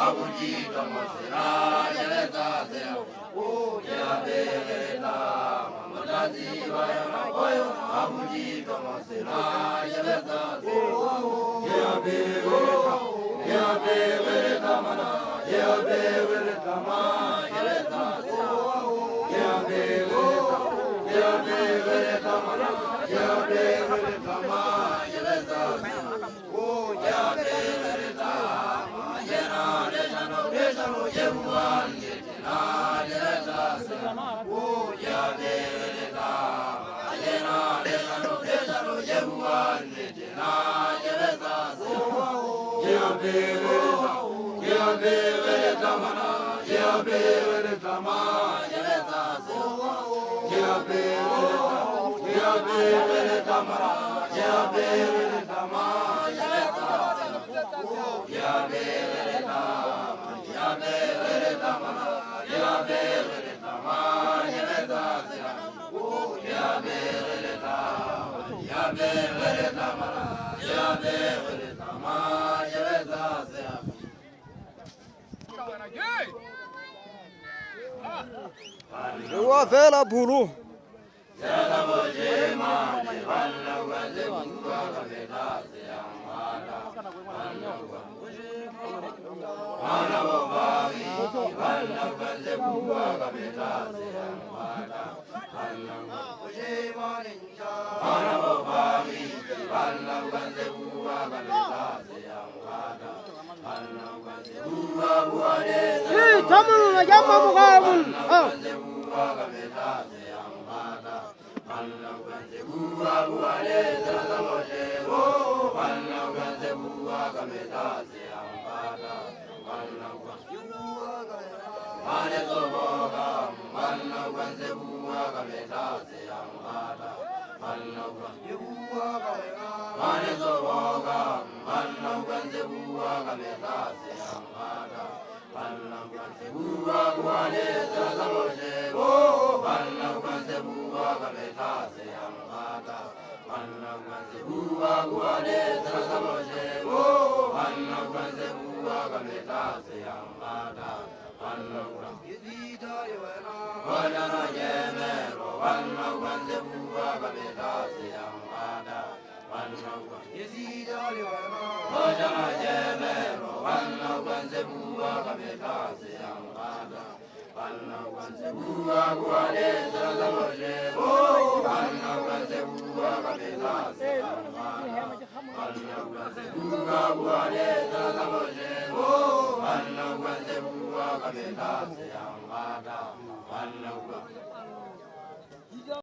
abujito masera yeleza sea o ya bela mamulazi vayana oyo abujito masera yeleza ya bela mana ya bela ma yeleza ya bela mana ya bela ma yeleza o ya bela yena lejano lejano yewan yena yeleza o ya bela yena lejano lejano yewan yena yeleza ya bela mana ya bela ma yeleza ya bela mana ya bela ma yeleza ya bela mana ya bela ma yeleza o ya bela mana ya bela ma yeleza Wa vela bulu. Zela bojema de wala waze buwa kabela se amada ana bobari wala waze buwa kabela se amada bojema ninja ana bobari wala waze buwa kabela se amada ana waze buwa buale Tamu na jamma mukabul. waze buwa kabela se amada Alla ganze buwa buale zala moje o alla ganze buwa kameta se ambada alla ganze buwa mane to boga alla ganze buwa kameta se ambada alla ganze buwa mane to boga alla ganze buwa kameta se ambada alla ganze buwa buale zala moje o alla ganze buwa kameta se ambada alla ganze buwa buale zala moje o alla ganze buwa kameta se ambada alla ganze vida yena wala na yemero alla ganze buwa kameta se ambada alla ganze vida yena wala na yemero alla ganze buwa kameta se ambada alla ganze buwa buale zala moje o alla ganze buwa kameta se ambada alla ganze buwa buale zala moje o alla ganze buwa kameta se ambada alla